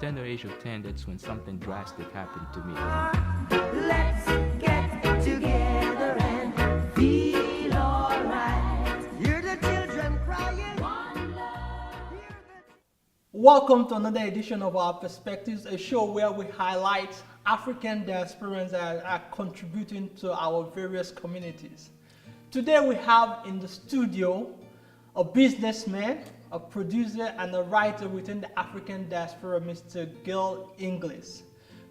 tender age of 10, that's when something drastic happened to me. Let's get together and feel alright. Hear the children crying. One love. Welcome to another edition of Our Perspectives, a show where we highlight African diasporans that are contributing to our various communities. Today we have in the studio a businessman, a producer, and a writer within the African diaspora, Mr. Gil Ingles.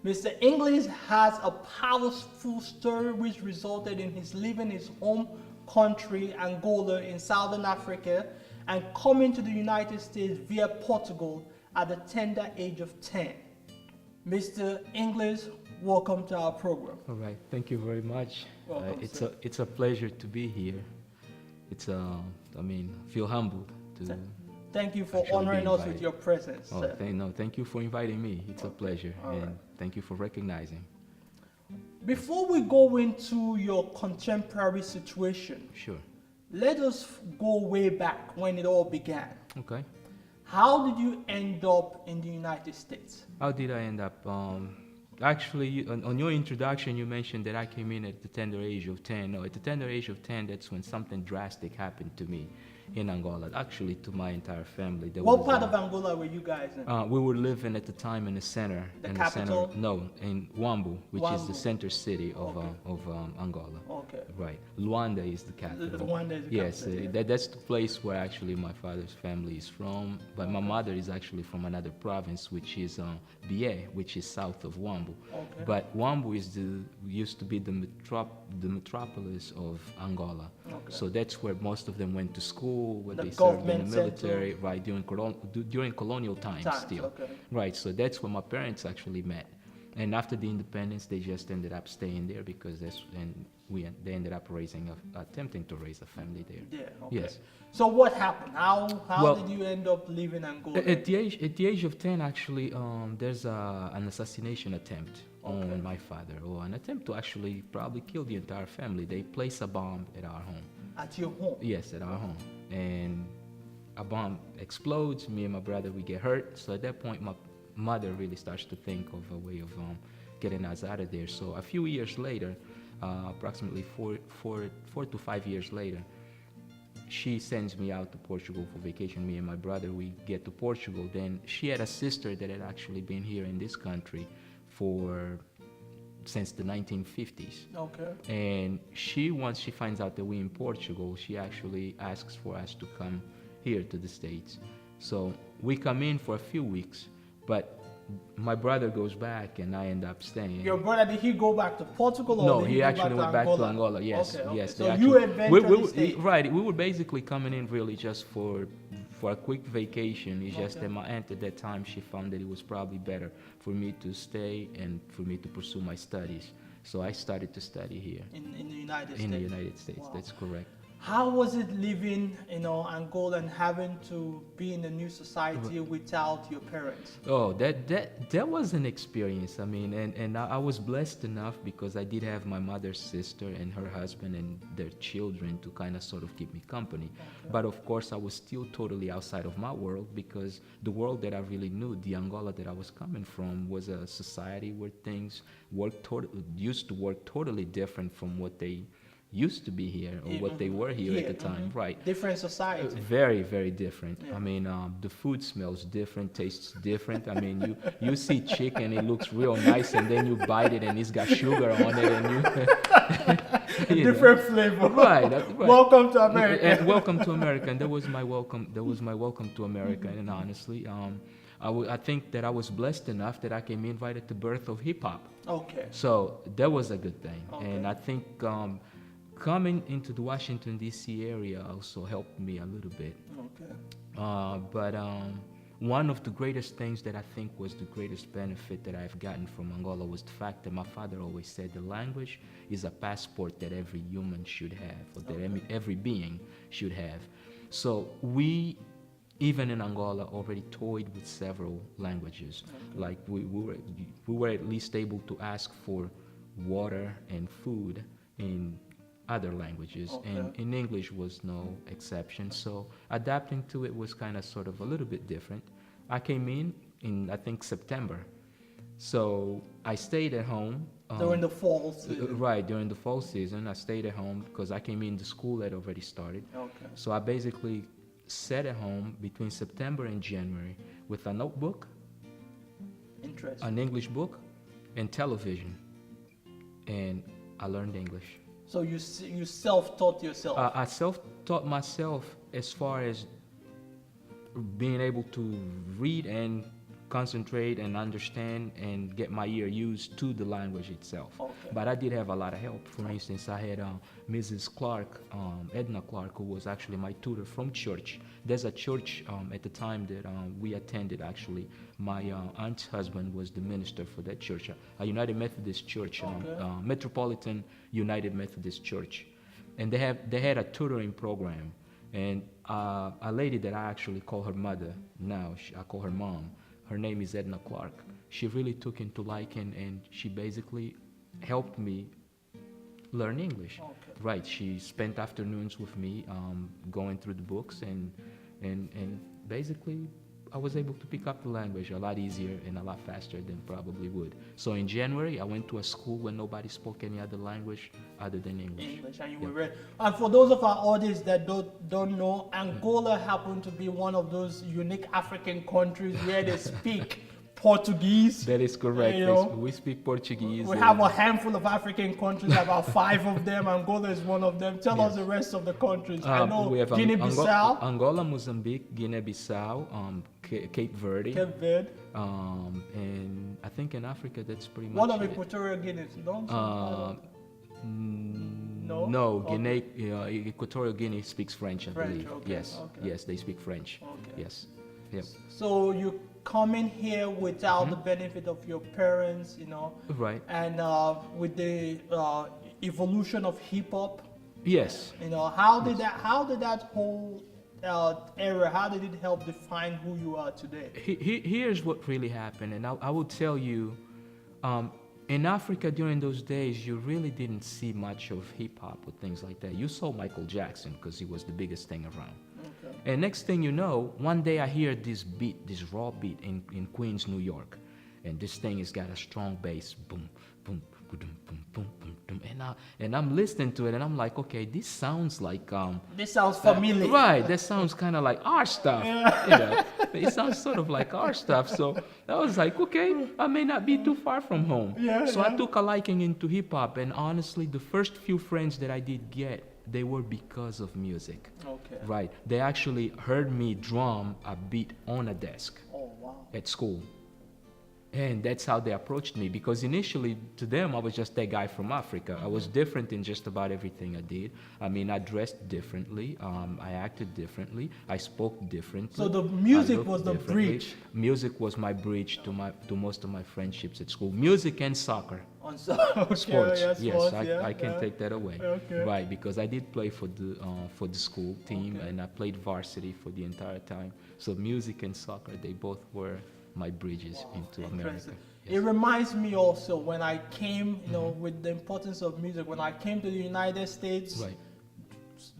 Mr. Ingles has a powerful story which resulted in his leaving his home country, Angola, in Southern Africa, and coming to the United States via Portugal at the tender age of 10. Mr. Ingles, welcome to our program. All right, thank you very much. Welcome, It's a pleasure to be here. Feel humbled to. Thank you for actually be honoring us with invited. your presence. Oh, sir. thank you for inviting me. It's a pleasure, All and right. thank you for recognizing. Before we go into your contemporary situation, Sure. let us go way back when it all began. Okay. How did you end up in the United States? How did I end up? Actually, on your introduction, you mentioned that I came in at the tender age of 10. No, at the tender age of 10, that's when something drastic happened to me in Angola. Actually, to my entire family. There What was, part of Angola were you guys in? we were living at the time in the center. The in capital? The center, no, in Wambu, which is the Wambu. center city of Okay. Angola. Okay. Right. Luanda is the capital. Luanda is the Yes, capital, yeah. that's the place where actually my father's family is from. But my mother is actually from another province, which is Bié, which is south of Wambu. Okay. But Wambu used to be the metropolis of Angola. Okay. So that's where most of them went to school, where The they served in the government center. military, right, during colonial times still. Okay. Right, so that's where my parents actually met. And after the independence, they just ended up staying there because they ended up attempting to raise a family there. Yeah. Okay. Yes. So what happened? How Well, did you end up leaving Angola? At the age of 10, actually, there's an assassination attempt Okay. on my father, or an attempt to actually probably kill the entire family. They place a bomb at our home. At your home? Yes, at our home. And a bomb explodes. Me and my brother, we get hurt. So at that point, my mother really starts to think of a way of getting us out of there. So a few years later, approximately four to 5 years later, she sends me out to Portugal for vacation. Me and my brother, we get to Portugal. Then she had a sister that had actually been here in this country since the 1950s. Okay. And once she finds out that we're in Portugal, she actually asks for us to come here to the States. So we come in for a few weeks, but my brother goes back and I end up staying. Your brother, did he go back to Portugal or No, did he go actually went back to Angola. Yes, Okay, okay. yes. So they you actually- eventually stayed. Right, we were basically coming in really just for a quick vacation. It's just Okay. that my aunt at that time, she found that it was probably better for me to stay and for me to pursue my studies. So I started to study here in the United States? in the United States. Wow. That's correct. How was it living, Angola and having to be in a new society without your parents? Oh, that was an experience. I mean, and I was blessed enough because I did have my mother's sister and her husband and their children to kind of sort of keep me company. Okay. But of course, I was still totally outside of my world because the world that I really knew, the Angola that I was coming from, was a society where things used to work totally different from what they used to be here or what they were here at the time. Right. Different society. Very, very different. Yeah. I mean, the food smells different, tastes different. I mean, you see chicken, it looks real nice, and then you bite it and it's got sugar on it, and you Different flavor. Right. Welcome to America. And welcome to America. And that was my welcome. That was my welcome to America. And honestly, I think that I was blessed enough that I can be invited to birth of hip hop. Okay. So that was a good thing. Okay. And I think coming into the Washington, D.C. area also helped me a little bit. Okay. But one of the greatest things that I think was the greatest benefit that I've gotten from Angola was the fact that my father always said the language is a passport that every human should have, or that every being should have. So we, even in Angola, already toyed with several languages. Like we were at least able to ask for water and food in other languages, and in English was no exception. So adapting to it was kind of sort of a little bit different. I came in, in I think September. So I stayed at home. During the fall season. Right, during the fall season, I stayed at home because I came in, the school had already started. Okay. So I basically sat at home between September and January with a notebook, Interesting. an English book, and television. And I learned English. So you self-taught yourself. I self-taught myself as far as being able to read and concentrate and understand and get my ear used to the language itself. Okay. But I did have a lot of help. For instance, I had Mrs. Clark, Edna Clark, who was actually my tutor from church. There's a church at the time that we attended, actually. My aunt's husband was the minister for that church, a United Methodist church, Metropolitan United Methodist Church. And they had a tutoring program. And a lady that I actually call her mother now, I call her mom. Her name is Edna Clark. She really took into liking, and she basically helped me learn English. Okay. Right. She spent afternoons with me, going through the books, and basically I was able to pick up the language a lot easier and a lot faster than probably would. So in January, I went to a school where nobody spoke any other language other than English. And you were ready. And for those of our audience that don't know, Angola happened to be one of those unique African countries where they speak Portuguese. That is correct. You know, We speak Portuguese. we have a handful of African countries, about 5 of them. Angola is one of them. Tell us the rest of the countries. I know we have Guinea-Bissau, Angola, Mozambique, Guinea-Bissau, Cape Verde, Cape Verde. and I think in Africa that's pretty much What of it. Equatorial Guinea? Don't No? No, Okay. Equatorial Guinea speaks French, I French, believe. okay, Yes, okay. yes, they speak French. Okay. Yes, yep. So you come in here without the benefit of your parents, you know, Right. and with the evolution of hip hop, Yes. you know, how did that whole era, how did it help define who you are today? Here's what really happened, and I will tell you, in Africa during those days, you really didn't see much of hip hop or things like that. You saw Michael Jackson because he was the biggest thing around. Okay. And next thing you know, one day I hear this beat, this raw beat in Queens, New York. And this thing has got a strong bass, boom, boom, boom, boom, boom, boom, boom. And I'm listening to it and I'm like, okay, this sounds like This sounds familiar. right, that sounds kind of like our stuff. You know, it sounds sort of like our stuff. So I was like, okay, I may not be too far from home. Yeah, so I yeah. took a liking into hip hop, and honestly, the first few friends that I did get, they were because of music. Okay. Right. They actually heard me drum a beat on a desk Oh wow. at school. And that's how they approached me, because initially to them I was just that guy from Africa. I was different in just about everything I did. I mean, I dressed differently, I acted differently, I spoke differently. So the I music looked was the differently. bridge. Music was my bridge to most of my friendships at school. Music and soccer. On okay, Sports. yeah, Yes, sports, I can yeah. take that away. Okay. Right, because I did play for the school team, Okay. and I played varsity for the entire time. So music and soccer, they both were my bridges into America. Interesting. Yes. It reminds me also when I came, you know, with the importance of music, when I came to the United States Right.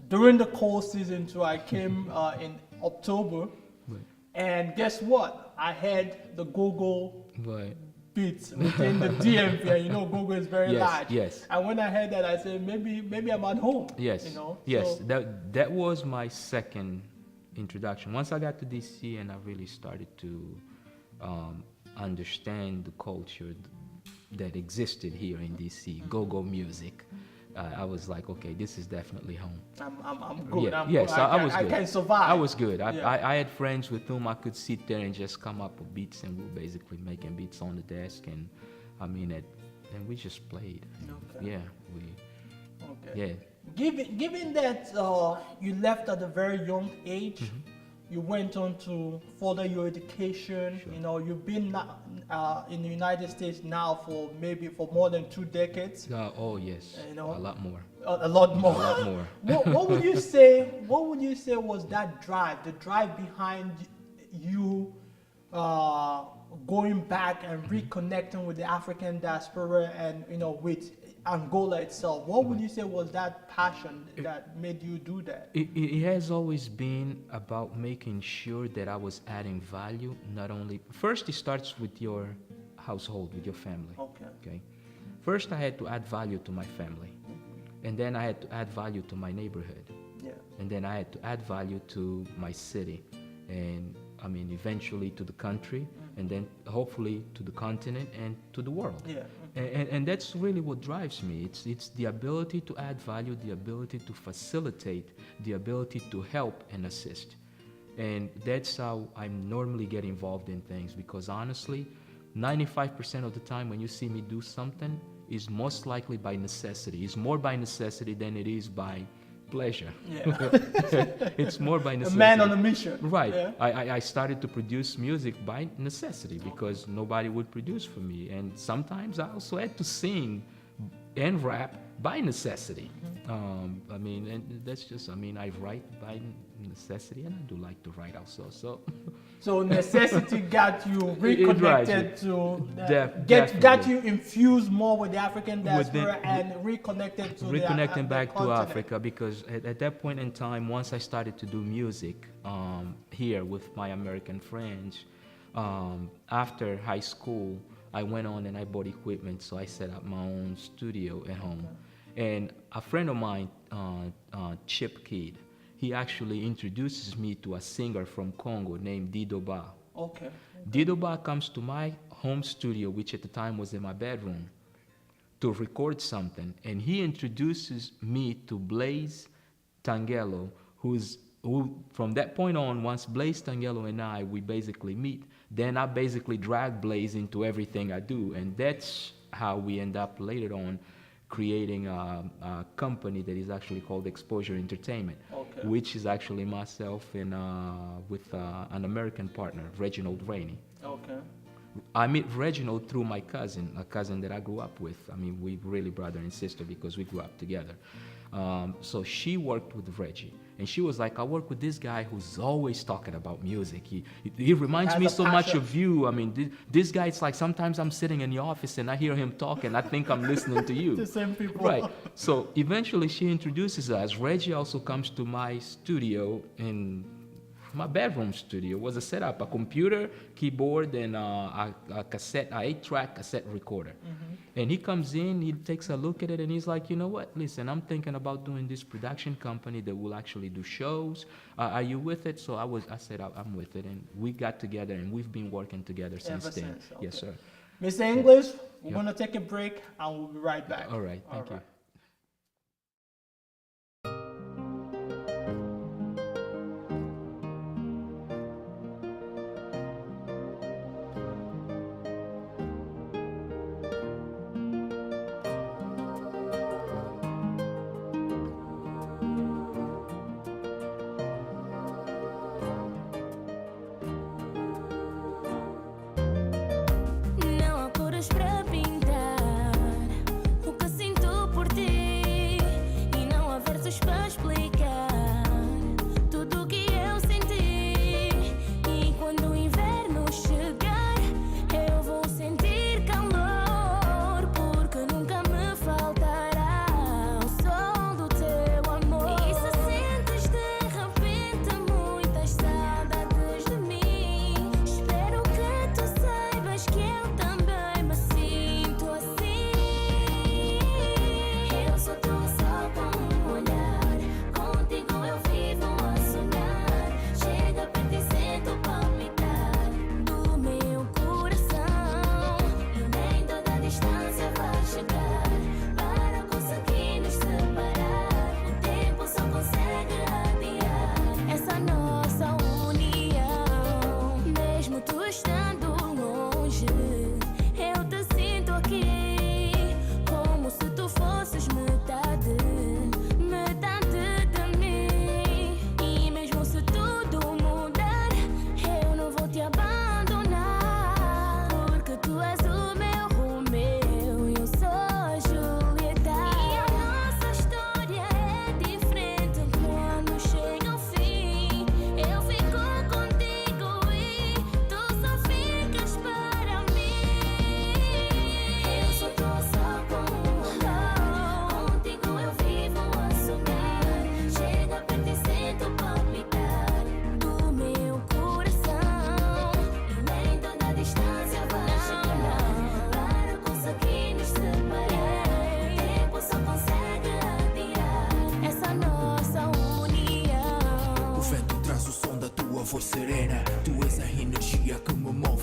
during the cold season too. I came in October, Right. and guess what? I had the go-go Right. beats within the DMV, and you know go-go is very Yes, large. yes. And when I heard that, I said maybe I'm at home. Yes. You know. Yes. So, That was my second introduction. Once I got to DC and I really started to understand the culture that existed here in DC, go-go music, I was like, okay, this is definitely home. I'm good. Yeah, I'm yes, good. I was I good. can survive. I was good. Yeah. I had friends with whom I could sit there and just come up with beats, and we were basically making beats on the desk, and I mean, and we just played. Okay. Yeah, Okay. yeah. Given that you left at a very young age, Mm-hmm. you went on to further your education. Sure. You know, you've been in the United States now for more than 2 decades. Oh yes, You know, a lot more. A lot more. A lot more. What would you say? What would you say was that drive? The drive behind you going back and reconnecting with the African diaspora, and you know, with Angola itself. What would you say was that passion that made you do that? It has always been about making sure that I was adding value, not only, first it starts with your household, with your family. Okay. First I had to add value to my family. And then I had to add value to my neighborhood. Yeah. And then I had to add value to my city. And I mean, eventually to the country, and then hopefully to the continent and to the world. Yeah. And that's really what drives me. It's the ability to add value, the ability to facilitate, the ability to help and assist. And that's how I normally get involved in things, because honestly, 95% of the time when you see me do something is most likely by necessity. It's more by necessity than it is by pleasure. Yeah. It's more by A necessity. man on a mission. Right. Yeah. I started to produce music by necessity because nobody would produce for me. And sometimes I also had to sing and rap by necessity. I mean, and that's just, I mean, I write by necessity, and I do like to write also. So necessity got you reconnected to got you infused more with the African diaspora and reconnected to reconnecting back the to continent. Africa, because at that point in time, once I started to do music here with my American friends, after high school, I went on and I bought equipment, so I set up my own studio at home. And a friend of mine, Chip Kid, he actually introduces me to a singer from Congo named Didoba. Okay. Didoba comes to my home studio, which at the time was in my bedroom, to record something. And he introduces me to Blaze Tangelo, who from that point on, once Blaze Tangelo and we basically meet, then I basically drag Blaze into everything I do. And that's how we end up later on creating a company that is actually called Exposure Entertainment, which is actually myself and with an American partner, Reginald Rainey. Okay. I met Reginald through my cousin, a cousin that I grew up with. I mean, we really brother and sister because we grew up together. So she worked with Reggie, and she was like, I work with this guy who's always talking about music. He reminds me so much of you. I mean, this guy, it's like sometimes I'm sitting in the office and I hear him talk and I think I'm listening to you. The same people. Right. So eventually she introduces us. Reggie also comes to my studio, in my bedroom studio. It was a setup, a computer, keyboard, and a cassette, a 8-track cassette recorder. And he comes in, he takes a look at it, and he's like, you know what, listen, I'm thinking about doing this production company that will actually do shows. Are you with it? So I said, I'm with it. And we got together, and we've been working together since then. Okay. Yes, sir. Mr. Ingles, we're going to take a break, and we'll be right back. All right, thank you. Não há cores para pintar o que sinto por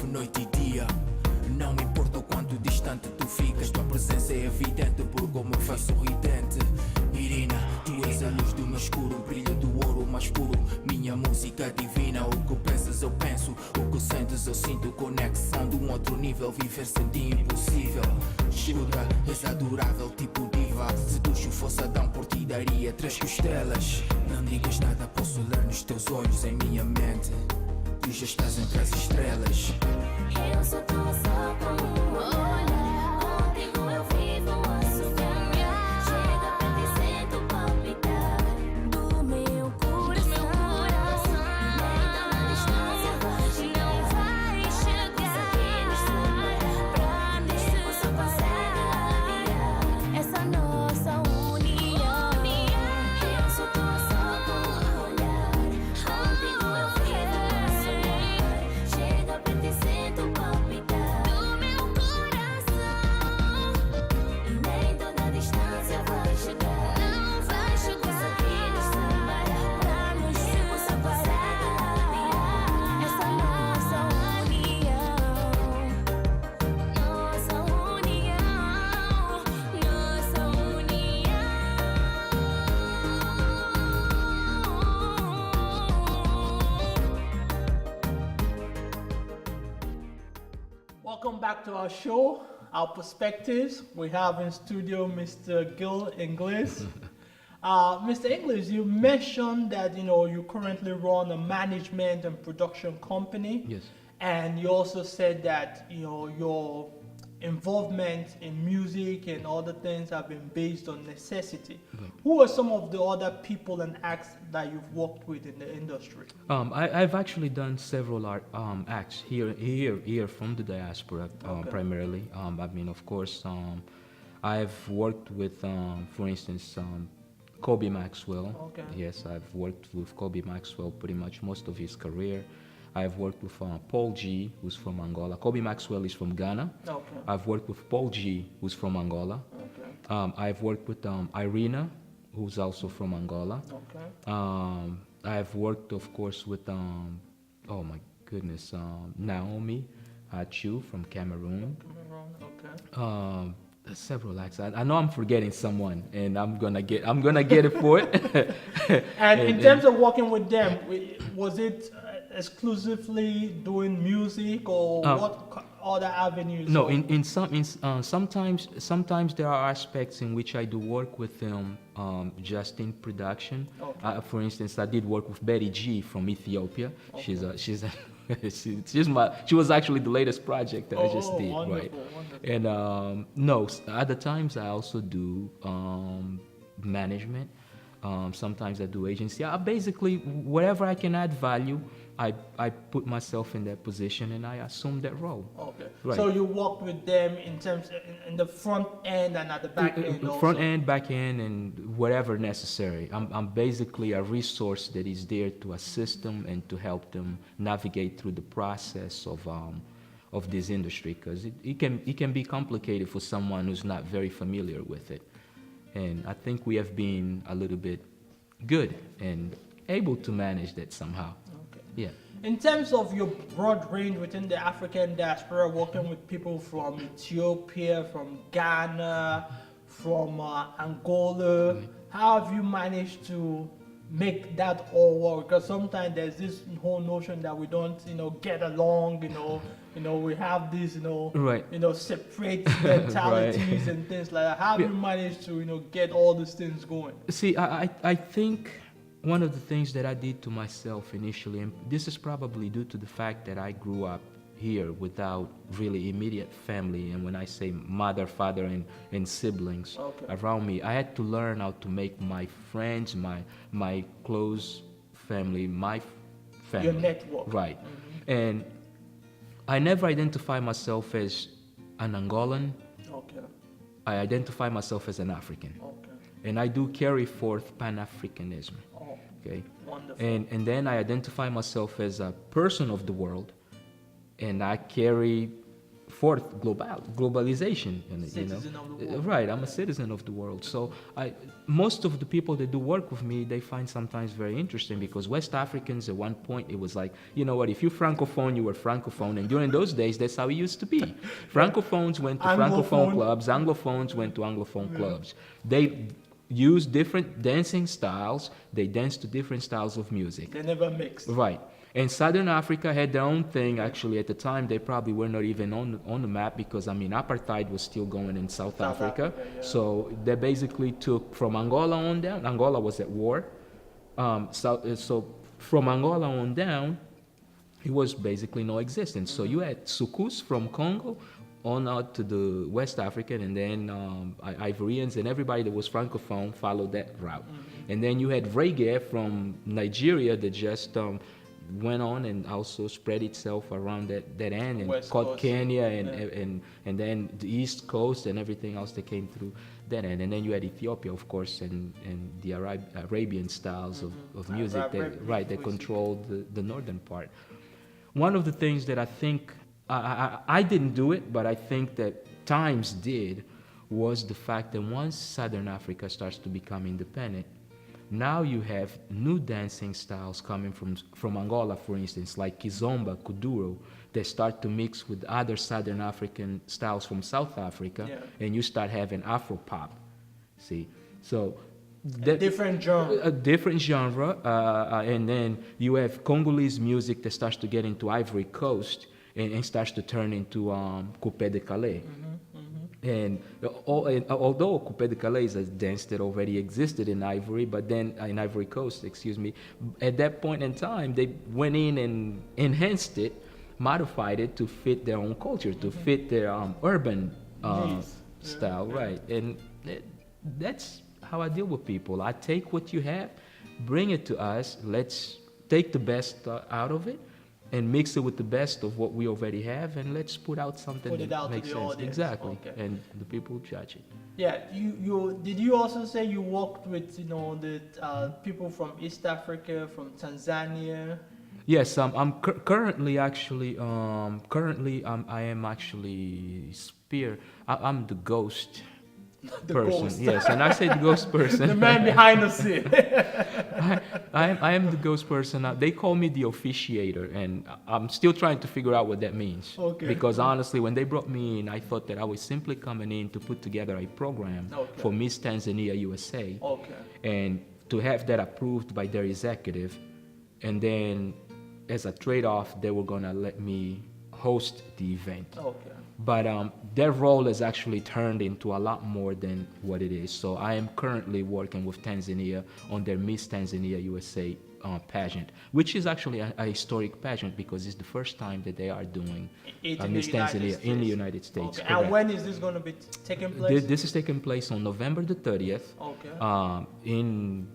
noite e dia. Não importa o quanto distante tu ficas, tua presença é evidente por como me faz sorridente. Irina, tu és a luz do meu escuro, o brilho do ouro mais puro. Minha música divina, o que pensas eu penso, o que sentes eu sinto. Conexão de um outro nível, viver sem ti impossível. Escuta, és adorável, tipo diva. Se Ducho fosse Adão, por ti daria 3 costelas. Não digas nada, posso ler nos teus olhos, em minha mente. Tu já estás entre as estrelas. Eu sou tua só com um olhar. Contigo eu vivo a sonhar. Chega perto e sinto palpitar do meu coração. Nem na distância vai chegar. Não vai chegar. Nos separa pra tempo só consegue aliviar essa nossa união. Eu sou tua só com um olhar. Contigo eu vivo a sonhar. Chega perto e sinto palpitar do meu coração. E nem toda distância vai chegar. Não vai chegar. Aqui nos separa pra nos tempo só consegue aliviar essa nossa união. Nossa união. Nossa união. Welcome back to our show, our perspectives. We have in studio Mr. Gil Ingles. Mr. Ingles, you mentioned that you currently run a management and production company. Yes. And you also said that your involvement in music and other things have been based on necessity. Right. Who are some of the other people and acts that you've worked with in the industry? I've actually done several acts here from the diaspora, Okay. primarily. I mean, of course, I've worked with, for instance, Kobe Maxwell. Okay. Yes, I've worked with Kobe Maxwell pretty much most of his career. I've worked with Paul G, who's from Angola. Kobe Maxwell is from Ghana. Okay. I've worked with Paul G, who's from Angola. Okay. I've worked with Irina, who's also from Angola. Okay. I've worked, of course, with oh my goodness, Naomi Achu from Cameroon. Okay. Several acts. I know I'm forgetting someone, and I'm gonna get it for it. And in terms of working with them, was it exclusively doing music, or what other avenues? No, sometimes there are aspects in which I do work with them just in production. Okay. For instance, I did work with Betty G from Ethiopia. Okay. She was actually the latest project that I just did, wonderful, right? wonderful. And no, other times I also do management. Sometimes I do agency. Basically, wherever I can add value, I put myself in that position and I assume that role. Okay. Right. So you work with them in terms in the front end and at the back end also? Front end, back end, and whatever necessary. I'm basically a resource that is there to assist them and to help them navigate through the process of this industry, because it can be complicated for someone who's not very familiar with it. And I think we have been a little bit good and able to manage that somehow. Okay. Yeah. In terms of your broad range within the African diaspora, working with people from Ethiopia, from Ghana, from Angola, how have you managed to make that all work? Because sometimes there's this whole notion that we don't, get along, we have these, Right. separate mentalities and things like that. How have you managed to, get all these things going? See, I think one of the things that I did to myself initially, and this is probably due to the fact that I grew up here without really immediate family, and when I say mother, father, and siblings around me, I had to learn how to make my friends, my close family, my family. Your network. Right. And I never identify myself as an Angolan. Okay. I identify myself as an African. Okay. And I do carry forth Pan-Africanism. Oh, Okay. wonderful. And then I identify myself as a person of the world, and I carry fourth globalization. Citizen of the world. Right, I'm a citizen of the world. So most of the people that do work with me, they find sometimes very interesting because West Africans at one point, it was like, you know what, if you're Francophone, you were Francophone. And during those days, that's how it used to be. Francophones went to Francophone Anglophone. clubs, Anglophones went to Anglophone clubs. They use different dancing styles. They dance to different styles of music. They never mixed. Right. And Southern Africa had their own thing. Actually, at the time, they probably were not even on the map because, I mean, apartheid was still going in South Africa. Yeah. So they basically took from Angola on down. Angola was at war. So from Angola on down, it was basically no existence. So you had Sukus from Congo on out to the West African, and then Ivorians and everybody that was Francophone followed that route. And then you had reggae from Nigeria that just went on and also spread itself around that end and West caught Coast. Kenya and then the East Coast and everything else that came through that end. And then you had Ethiopia, of course, and the Arabian styles of music that controlled the northern part. One of the things that I think, I didn't do it, but I think that times did, was the fact that once Southern Africa starts to become independent, now you have new dancing styles coming from Angola, for instance, like Kizomba, Kuduro, that start to mix with other Southern African styles from South Africa, and you start having Afro-pop, see? So that, Different genre. a different genre, and then you have Congolese music that starts to get into Ivory Coast and starts to turn into Coupé de Calais. And although Coupé de Calais is a dance that already existed in Ivory, but then in Ivory Coast, excuse me, at that point in time, they went in and enhanced it, modified it to fit their own culture, to fit their urban style, right? And that's how I deal with people. I take what you have, bring it to us, let's take the best out of it, and mix it with the best of what we already have, and let's put out something Put it that out to makes the sense. audience. Exactly, Okay. and the people judge it. Yeah, you did you also say you worked with the people from East Africa, from Tanzania? Yes, I'm currently actually I am actually I'm the ghost The person. ghost. Yes, and I say the ghost person. The man behind the scene. I am the ghost person. They call me the officiator, and I'm still trying to figure out what that means. Okay. Because honestly, when they brought me in, I thought that I was simply coming in to put together a program Okay. for Miss Tanzania USA, Okay. and to have that approved by their executive, and then as a trade-off, they were gonna let me host the event. Okay. But their role has actually turned into a lot more than what it is. So I am currently working with Tanzania on their Miss Tanzania USA pageant, which is actually a historic pageant because it's the first time that they are doing It in Miss the United Tanzania in the States. United States. Okay. Correct. And when is this going to be taking place? This is taking place on November the 30th Okay. in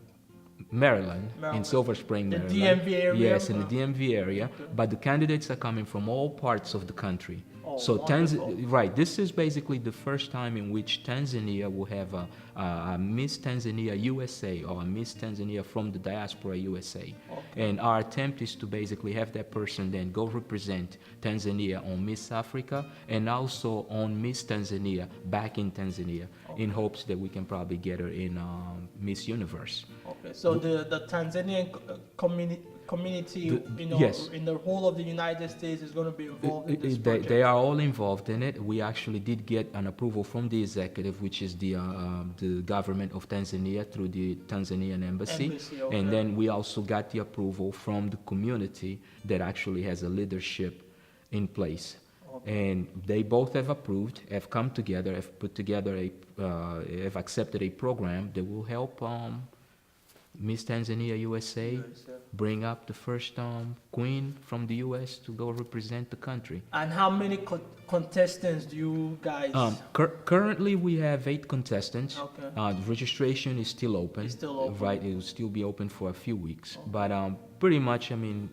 Maryland, in Maryland. Silver Spring, The Maryland. DMV area? Yes, in the DMV area. But the candidates are coming from all parts of the country. Oh, So wonderful. right, this is basically the first time in which Tanzania will have a Miss Tanzania USA or a Miss Tanzania from the Diaspora USA. And our attempt is to basically have that person then go represent Tanzania on Miss Africa and also on Miss Tanzania back in Tanzania in hopes that we can probably get her in Miss Universe. Okay. So the Tanzanian community, yes. in the whole of the United States is going to be involved in this project. They are all involved in it. We actually did get an approval from the executive, which is the government of Tanzania through the Tanzanian embassy. Okay. And then we also got the approval from the community that actually has a leadership in place. And they both have approved, have come together, have put together have accepted a program that will help Miss Tanzania USA bring up the first queen from the US to go represent the country. And how many contestants do you guys? Currently, we have 8 contestants. Okay. The registration is still open. It's still open. Right, it will still be open for a few weeks. But pretty much, I mean,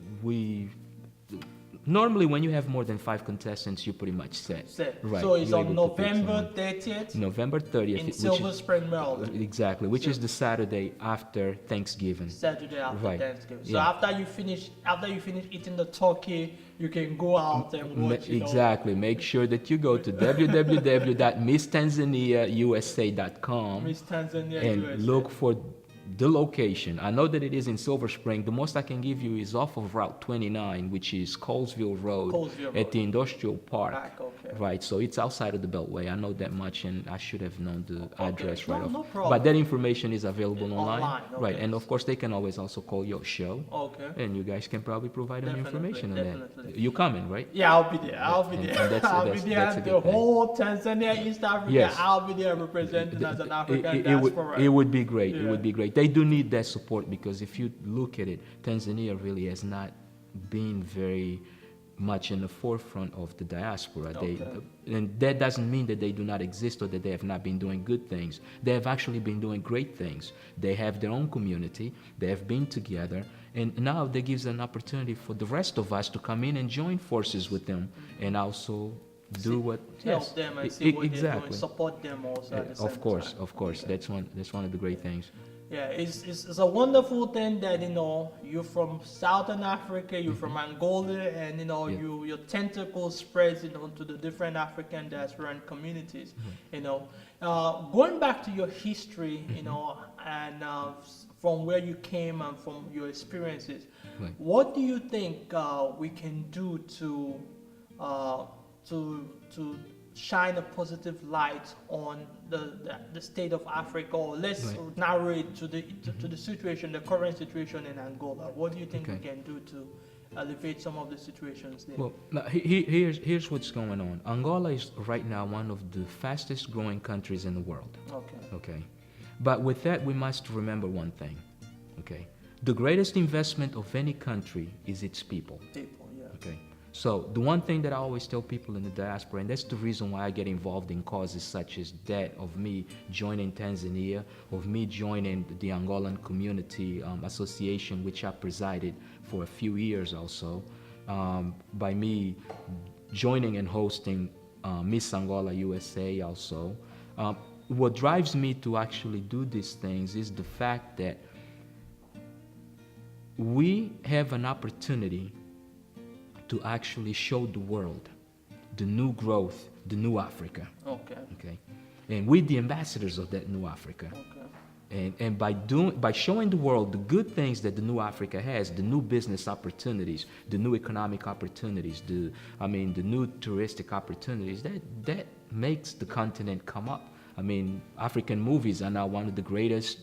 normally when you have more than 5 contestants, you're pretty much set. Right. So it's you're on able to pick November someone. 30th November 30th. in which Silver is- Spring, Maryland. Exactly, which is the Saturday after Thanksgiving. Saturday after Right. Thanksgiving. So Yeah. after you finish eating the turkey, you can go out and watch. Exactly. Make sure that you go to www.misstanzaniausa.com Miss Tanzania and USA. look for the location. I know that it is in Silver Spring. The most I can give you is off of Route 29, which is Colesville Road, Colesville Road. at the Industrial Park. Okay. Right, so it's outside of the Beltway. I know that much, and I should have known the address right off. No problem. But that information is available online. Right, okay. and of course they can always also call your show, Okay. and you guys can probably provide them Definitely, information on definitely. that. You coming, right? Yeah, I'll be there. I'll be And- there. and that's- I'll be that's- there. that's a The good thing. whole Tanzania, East Africa. Yes. I'll be there representing as an African It diaspora. would be great. It Yeah. would be great. They do need that support because if you look at it, Tanzania really has not been very much in the forefront of the diaspora. And that doesn't mean that they do not exist or that they have not been doing good things. They have actually been doing great things. They have their own community. They have been together. And now that gives an opportunity for the rest of us to come in and join forces with them and also do what help them and see what they're exactly. doing, support them also at the same Of course, time. of course. That's one of the great things. Yeah, it's a wonderful thing that you're from Southern Africa, you're from Angola, and Yeah. your tentacles spreads to the different African diaspora and communities. Going back to your history, and from where you came and from your experiences, Right. what do you think we can do to shine a positive light on the state of Africa, or let's Right. narrow it to the situation, the current situation in Angola? What do you think we Okay. can do to alleviate some of the situations there? Well, now, here's what's going on. Angola is right now one of the fastest growing countries in the world. Okay. But with that, we must remember one thing. Okay. The greatest investment of any country is its people. People, yeah. Okay. So the one thing that I always tell people in the diaspora, and that's the reason why I get involved in causes such as that, of me joining Tanzania, of me joining the Angolan Community Association, which I presided for a few years also, by me joining and hosting Miss Angola USA also. What drives me to actually do these things is the fact that we have an opportunity to actually show the world the new growth, the new Africa. Okay. And we're the ambassadors of that new Africa. And by showing the world the good things that the new Africa has, the new business opportunities, the new economic opportunities, the new touristic opportunities, that makes the continent come up. African movies are now one of the greatest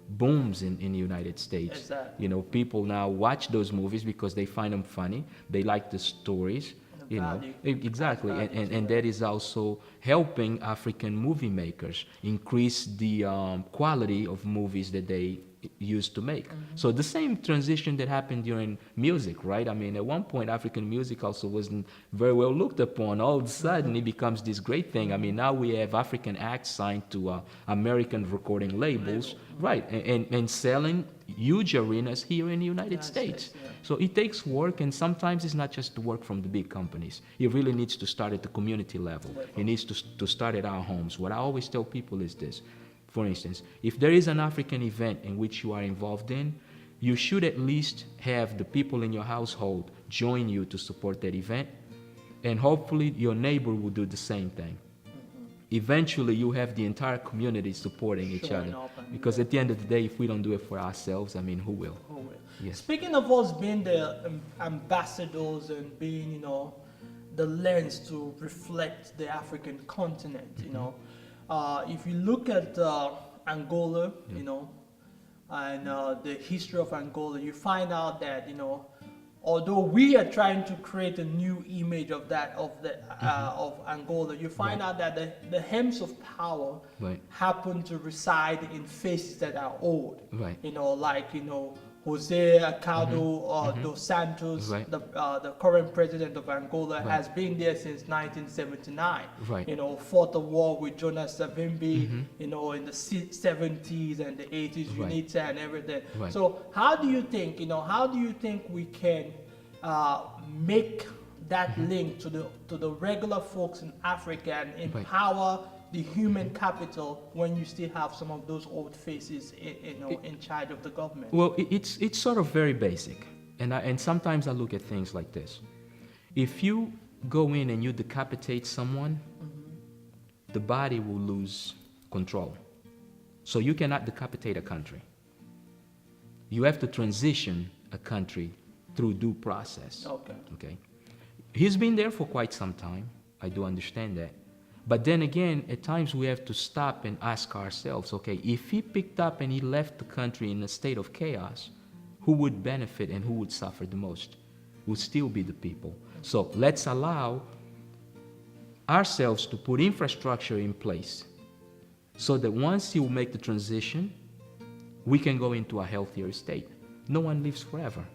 booms in the United States. Exactly. People now watch those movies because they find them funny. They like the stories. Exactly. And that is also helping African movie makers increase the quality of movies that they used to make. So the same transition that happened during music, right? At one point African music also wasn't very well looked upon. All of a sudden it becomes this great thing. Now we have African acts signed to American recording labels, right? And selling huge arenas here in the United States. Yeah. So it takes work, and sometimes it's not just the work from the big companies. It really needs to start at the community level. It needs to start at our homes. What I always tell people is this. For instance, if there is an African event in which you are involved in, you should at least have the people in your household join you to support that event, and hopefully your neighbor will do the same thing. Eventually, you have the entire community supporting each Showing other. up and- Because at the end of the day, if we don't do it for ourselves, who will? Yes. Speaking of us being the ambassadors and being, the lens to reflect the African continent, if you look at Angola, and the history of Angola, you find out that, although we are trying to create a new image of Angola, you find out that the hems of power Right. happen to reside in faces that are old. Right. Jose Akwada dos Santos, Right. the current president of Angola, Right. has been there since 1979. Right. Fought a war with Jonas Savimbi, in the 70s and the 80s, Right. UNITA and everything. Right. So how do you think we can make that link to the regular folks in Africa and empower the human capital when you still have some of those old faces in charge of the government? Well, it's sort of very basic, and sometimes I look at things like this. If you go in and you decapitate someone, the body will lose control. So you cannot decapitate a country. You have to transition a country through due process. Okay. He's been there for quite some time. I do understand that. But then again, at times we have to stop and ask ourselves, okay, if he picked up and he left the country in a state of chaos, who would benefit and who would suffer the most? Would still be the people. So let's allow ourselves to put infrastructure in place so that once he will make the transition, we can go into a healthier state. No one lives forever.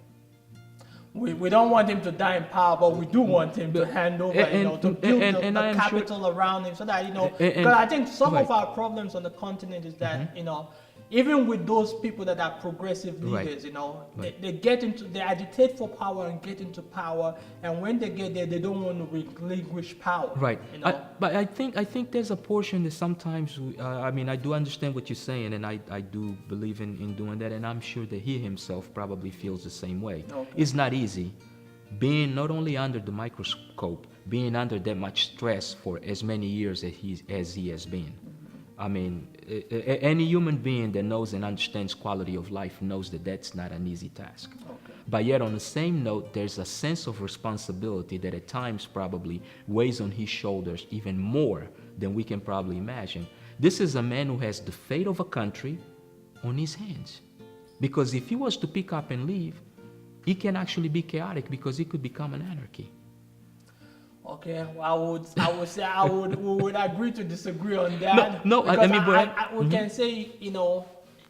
We don't want him to die in power, but we do want him to hand over, to build the capital around him, so that, because I think some of our problems on the continent is that, even with those people that are progressive leaders, they get into, they agitate for power and get into power, and when they get there, they don't want to relinquish power. Right. But I think there's a portion that sometimes, I do understand what you're saying, and I do believe in doing that, and I'm sure that he himself probably feels the same way. Okay. It's not easy being not only under the microscope, being under that much stress for as many years as he has been. I mean, any human being that knows and understands quality of life knows that that's not an easy task. Okay. But yet, on the same note, there's a sense of responsibility that at times probably weighs on his shoulders even more than we can probably imagine. This is a man who has the fate of a country on his hands. Because if he was to pick up and leave, he can actually be chaotic because he could become an anarchy. Okay, well, we would agree to disagree on that. No, we can say,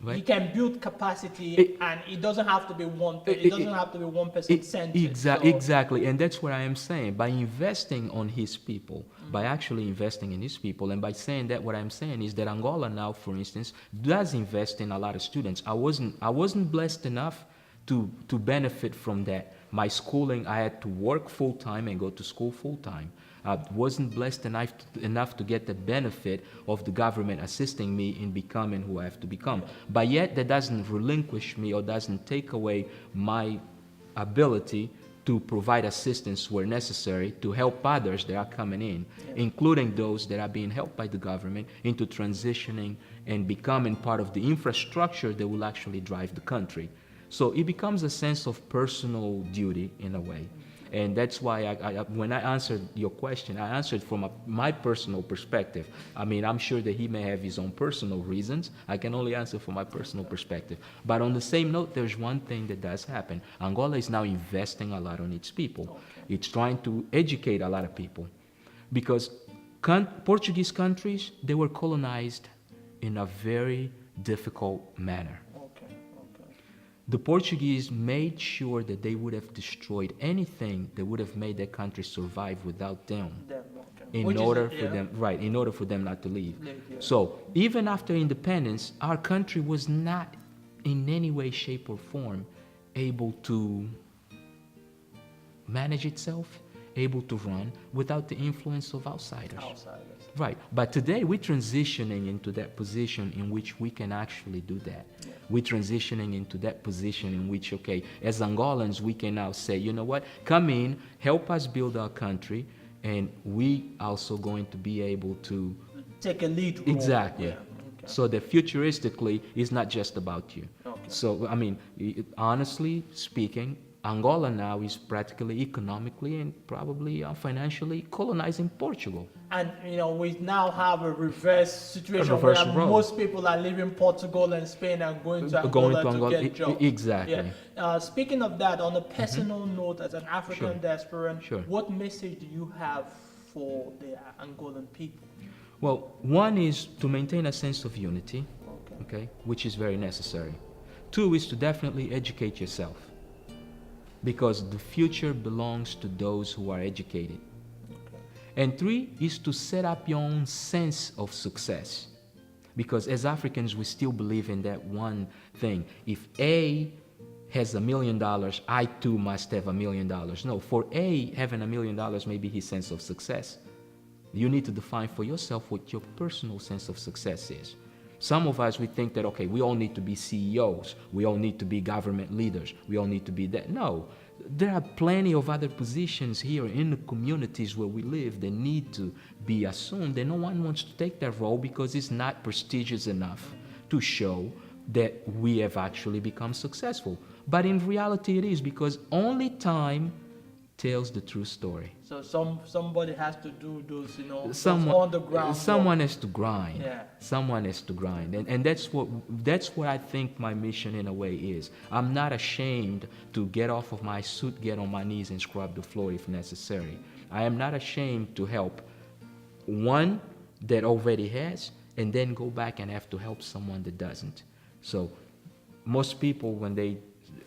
right. He can build capacity, and it doesn't have to be one. It doesn't have to be 1% centric. Exactly, and that's what I am saying. By investing on his people, by actually investing in his people, and by saying that, what I'm saying is that Angola now, for instance, does invest in a lot of students. I wasn't blessed enough to benefit from that. My schooling, I had to work full-time and go to school full-time. I wasn't blessed enough to get the benefit of the government assisting me in becoming who I have to become. But yet, that doesn't relinquish me or doesn't take away my ability to provide assistance where necessary to help others that are coming in, including those that are being helped by the government into transitioning and becoming part of the infrastructure that will actually drive the country. So it becomes a sense of personal duty in a way. And that's why when I answered your question, I answered from my personal perspective. I mean, I'm sure that he may have his own personal reasons. I can only answer from my personal perspective. But on the same note, there's one thing that does happen. Angola is now investing a lot on its people. Okay. It's trying to educate a lot of people. Because Portuguese countries, they were colonized in a very difficult manner. The Portuguese made sure that they would have destroyed anything that would have made their country survive without them, in order for them not to leave. So even after independence, our country was not in any way, shape, or form able to manage itself, able to run without the influence of outsiders. Right, but today we're transitioning into that position in which we can actually do that. Yeah. We're transitioning into that position in which, okay, as Angolans, we can now say, you know what, come in, help us build our country, and we also going to be able to take a lead role. Exactly. Yeah. Okay. So that futuristically, it's not just about you. Okay. So, I mean, honestly speaking, Angola now is practically economically and probably financially colonizing Portugal. And we now have a reverse situation where most people are leaving Portugal and Spain and going to Angola to get jobs. Exactly. Yeah. Speaking of that, on a personal note, as an African diasporan, what message do you have for the Angolan people? Well, one is to maintain a sense of unity, okay, which is very necessary. Two is to definitely educate yourself, because the future belongs to those who are educated. And three is to set up your own sense of success. Because as Africans, we still believe in that one thing. If A has $1 million, I too must have $1 million. No, for A, having $1 million may be his sense of success. You need to define for yourself what your personal sense of success is. Some of us, we think that, okay, we all need to be CEOs. We all need to be government leaders. We all need to be that. No, there are plenty of other positions here in the communities where we live that need to be assumed, and no one wants to take that role because it's not prestigious enough to show that we have actually become successful. But in reality it is, because only time tells the true story. So somebody has to do those, you know, those Someone, underground someone work. has to grind. Yeah. Someone has to grind, and that's what I think my mission in a way is. I'm not ashamed to get off of my suit, get on my knees, and scrub the floor if necessary. I am not ashamed to help one that already has, and then go back and have to help someone that doesn't. So most people, when they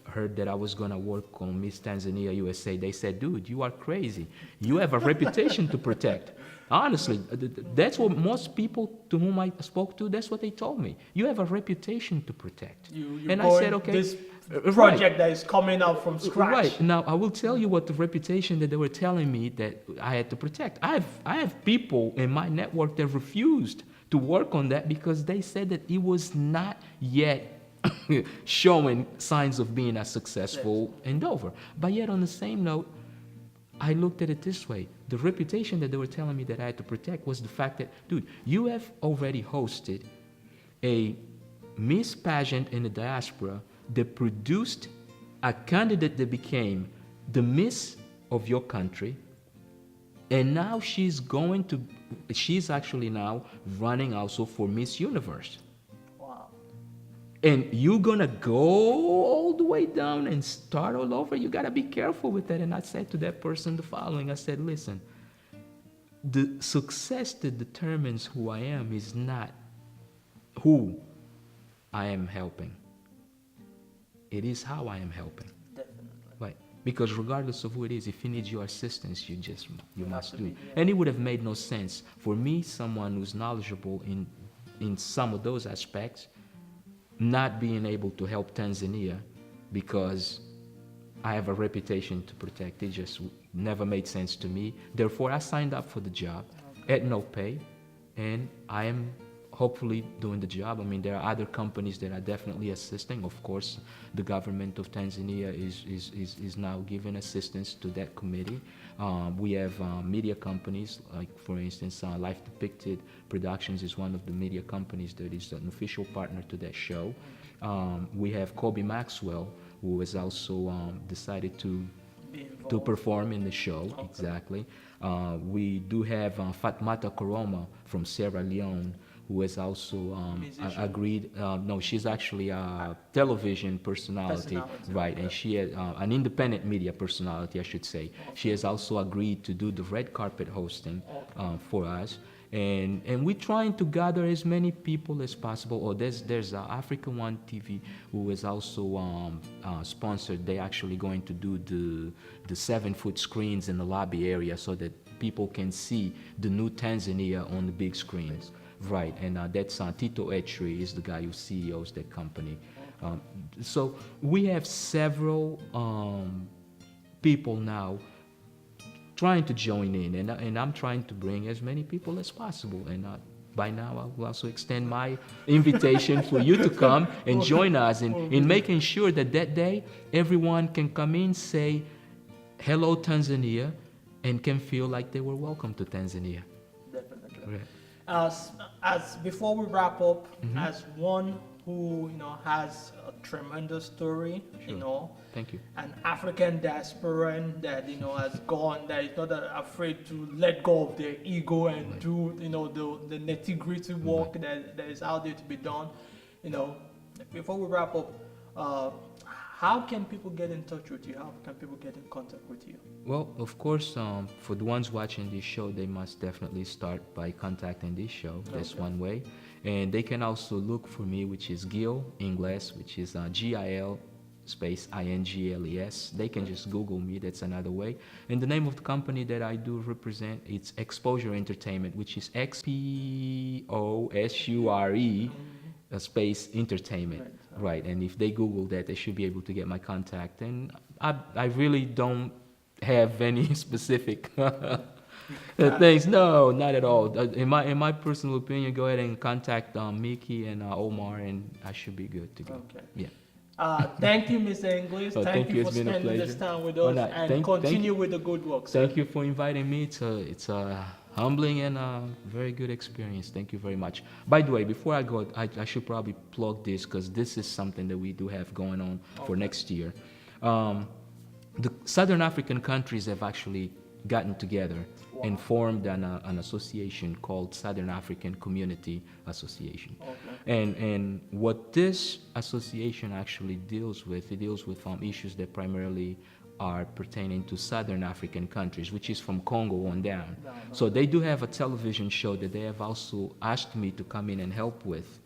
heard that I was gonna work on Miss Tanzania USA, they said, dude, you are crazy. You have a reputation to protect. Honestly, that's what most people to whom I spoke to, that's what they told me. You have a reputation to protect. You and go I said, in okay. this right. project that is coming out from scratch. Right. Now, I will tell you what the reputation that they were telling me that I had to protect. I have people in my network that refused to work on that because they said that it was not yet showing signs of being a successful endeavor. But yet, on the same note, I looked at it this way. The reputation that they were telling me that I had to protect was the fact that, dude, you have already hosted a Miss pageant in the diaspora that produced a candidate that became the Miss of your country, and now she's actually now running also for Miss Universe. Wow. And you're gonna go all the way down and start all over. You gotta be careful with that. And I said to that person the following. I said, listen, the success that determines who I am is not who I am helping. It is how I am helping. Definitely. Right. Because regardless of who it is, if he needs your assistance, you must to do be it. there. And it would have made no sense for me, someone who's knowledgeable in some of those aspects, not being able to help Tanzania because I have a reputation to protect. It just never made sense to me. Therefore, I signed up for the job at no pay, and I am hopefully doing the job. I mean, there are other companies that are definitely assisting. Of course, the government of Tanzania is now giving assistance to that committee. We have media companies, like for instance, Life Depicted Productions is one of the media companies that is an official partner to that show. We have Kobe Maxwell, who has also decided to perform in the show. Okay. Exactly. We do have Fatmata Koroma from Sierra Leone, who has also agreed. No, she's actually a television personality, right? And she has an independent media personality, I should say. Okay. She has also agreed to do the red carpet hosting for us. And we're trying to gather as many people as possible. Oh, there's Africa One TV who is also sponsored. They're actually going to do the 7-foot screens in the lobby area so that people can see the new Tanzania on the big screens. Right, and that's Tito Etri is the guy who CEOs that company. So we have several people now trying to join in, and I'm trying to bring as many people as possible. And by now, I will also extend my invitation for you to come and join us in making sure that day everyone can come in, say, hello, Tanzania, and can feel like they were welcome to Tanzania. Definitely. Right. As before we wrap up, as one who has a tremendous story, Sure. Thank you. an African diasporan that has gone, that is not afraid to let go of their ego and do the nitty-gritty work that is out there to be done. Before we wrap up, how can people get in touch with you? How can people get in contact with you? Well, of course, for the ones watching this show, they must definitely start by contacting this show. That's one way. And they can also look for me, which is Gil Ingles, which is GIL space INGLES. They can just Google me. That's another way. And the name of the company that I do represent, it's Exposure Entertainment, which is XPOSURE space entertainment. Right. And if they Google that, they should be able to get my contact. And I really don't have any specific things. No, not at all. In my personal opinion, go ahead and contact Mickey and Omar, and I should be good to go. Okay. Yeah. Thank you, Mr. Ingles. Oh, thank you it's for been a spending this pleasure. time with Oh, us no, and thank continue you. with the good work, sir. Thank you for inviting me. It's a humbling and a very good experience. Thank you very much. By the way, before I go, I should probably plug this because this is something that we do have going on for next year. The Southern African countries have actually gotten together and formed an association called Southern African Community Association. And what this association actually deals with, it deals with issues that primarily are pertaining to Southern African countries, which is from Congo on down. So they do have a television show that they have also asked me to come in and help with.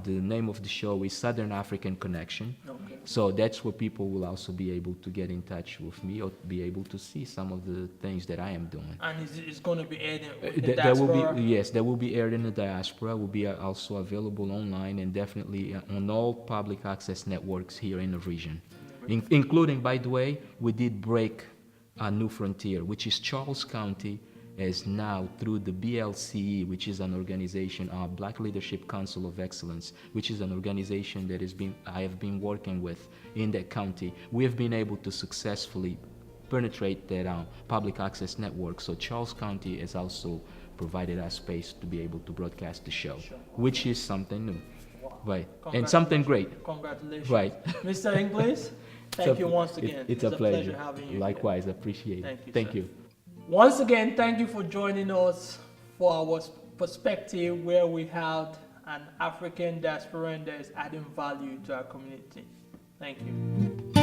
The name of the show is Southern African Connection. So that's where people will also be able to get in touch with me or be able to see some of the things that I am doing. And it's going to be aired in the That will Diaspora? be, yes, that will be aired in the Diaspora, will be also available online and definitely on all public access networks here in the region. Including, by the way, we did break a new frontier, which is Charles County is now through the BLCE, which is an organization, Black Leadership Council of Excellence, which is an organization that I have been working with in that county. We have been able to successfully penetrate that public access network. So Charles County has also provided us space to be able to broadcast the show, which is something new, right? And something great, Congratulations. right? Mr. Ingles, thank you once again. It's a pleasure. having you. Likewise, appreciate it. Thank you. Once again, thank you for joining us for our perspective where we have an African diasporan that is adding value to our community. Thank you.